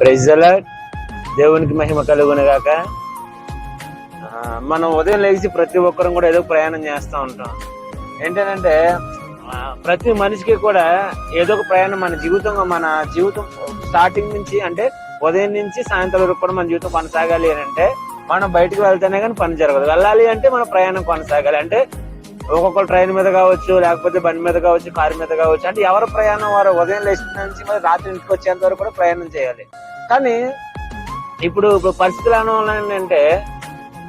Praise the lord. దేవునికి మహిమ కలుగును గాక. మనం ఉదయం లేచి ప్రతి ఒక్కరం కూడా ఏదో ప్రయాణం చేస్తూ ఉంటాం. ఏంటంటే ప్రతి మనిషికి కూడా ఏదో ఒక ప్రయాణం మన జీవితం స్టార్టింగ్ నుంచి, అంటే ఉదయం నుంచి సాయంత్రం వరకు కూడా మన జీవితం కొనసాగాలి అని అంటే మనం బయటకు వెళ్తేనే కానీ పని జరగదు. వెళ్ళాలి అంటే మన ప్రయాణం కొనసాగాలి. అంటే ఒక్కొక్కరు ట్రైన్ మీద కావచ్చు, లేకపోతే బండి మీద కావచ్చు, కారు మీద కావచ్చు. అంటే ఎవరి ప్రయాణం వారు ఉదయం లేచిన నుంచి మరి రాత్రి ఇంటికి వచ్చేంత వరకు కూడా ప్రయాణం చేయాలి. కానీ ఇప్పుడు పరిస్థితులు ఏంటంటే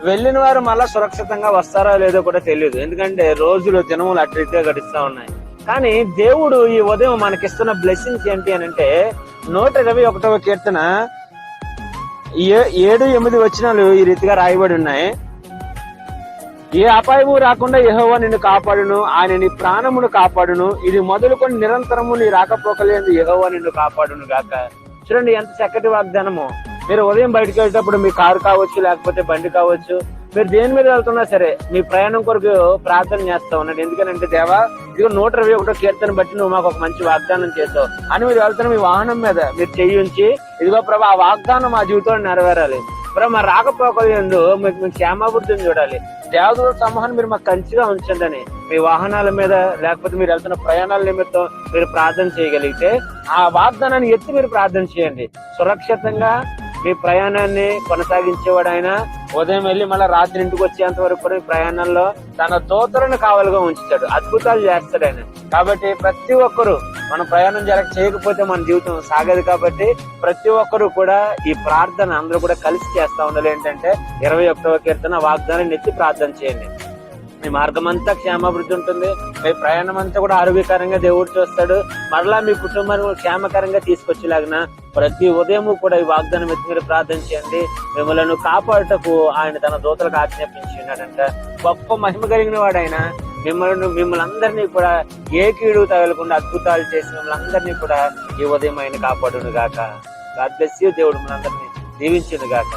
వెళ్ళిన వారు మళ్ళా సురక్షితంగా వస్తారో లేదో కూడా తెలియదు. ఎందుకంటే రోజులు దినములు అటు ఇటుగా గడిస్తూ ఉన్నాయి. కానీ దేవుడు ఈ ఉదయం మనకిస్తున్న బ్లెస్సింగ్స్ ఏంటి అని అంటే 121వ కీర్తన 7-8 వచనాలు ఈ రీతిగా రాయబడి ఉన్నాయి. ఏ అపాయము రాకుండా యెహోవా నిన్ను కాపాడును, ఆయన నీ ప్రాణమును కాపాడును, ఇది మొదలుకొని నిరంతరము నీ రాకపోకలేదు యెహోవా నిన్ను కాపాడును గాక. చూడండి ఎంత చక్కటి వాగ్దానము. మీరు ఉదయం బయటకు వెళ్ళేటప్పుడు మీ కారు కావచ్చు, లేకపోతే బండి కావచ్చు, మీరు దేని మీద వెళ్తున్నా సరే మీ ప్రయాణం కొరకు ప్రార్థన చేస్తా ఉన్నాడు. ఎందుకంటే దేవా, ఇదిగో 121వ కీర్తన బట్టి నువ్వు మాకు ఒక మంచి వాగ్దానం చేసావు అని మీరు వెళ్తున్న మీ వాహనం మీద మీరు చెయ్యించి, ఇదిగో ప్రభా ఆ వాగ్దానం మా జీవితంలో నెరవేరాలి ప్రభా, మా రాకపోకలందు మీకు క్షేమాభివృద్ధిని చూడాలి. దేవదూత సమూహాన్ని మీరు మాకు కంచిగా ఉంచండి అని మీ వాహనాల మీద, లేకపోతే మీరు వెళ్తున్న ప్రయాణాల నిమిత్తం మీరు ప్రార్థన చేయగలిగితే ఆ వాగ్దానాన్ని ఎత్తి మీరు ప్రార్థన చేయండి. సురక్షితంగా మీ ప్రయాణాన్ని కొనసాగించేవాడు ఆయన. ఉదయం వెళ్ళి మళ్ళీ రాత్రి ఇంటికి వచ్చేంత వరకు కూడా ప్రయాణంలో తన దూతలను కావలుగా ఉంచుతాడు, అద్భుతాలు చేస్తాడు ఆయన. కాబట్టి ప్రతి ఒక్కరు మన ప్రయాణం చేయకపోతే మన జీవితం సాగదు. కాబట్టి ప్రతి ఒక్కరు కూడా ఈ ప్రార్థన అందరూ కూడా కలిసి చేస్తా ఉండాలి. ఏంటంటే 21వ కీర్తన వాగ్దానాన్ని ఎత్తి ప్రార్థన చేయండి. మీ మార్గం అంతా క్షేమాభివృద్ధి ఉంటుంది. మీ ప్రయాణం అంతా కూడా ఆరోగ్యకరంగా దేవుడు చూస్తాడు. మరలా మీ కుటుంబాన్ని క్షేమకరంగా తీసుకొచ్చేలాగిన ప్రతి ఉదయం కూడా ఈ వాగ్దానం ఎత్తి మీరు ప్రార్థన చేయండి. మిమ్మల్ని కాపాడుటకు ఆయన తన దూతలకు ఆజ్ఞాపించి ఉన్నాడంట. గొప్ప మహిమ కలిగిన వాడు ఆయన. మిమ్మల్ని అందరినీ కూడా ఏ కీడు తగలకుండా అద్భుతాలు చేసి మిమ్మల్ని అందరినీ కూడా ఈ ఉదయం ఆయన కాపాడును గాక. God bless you. దేవుడు మనందరినీ దీవించును గాక.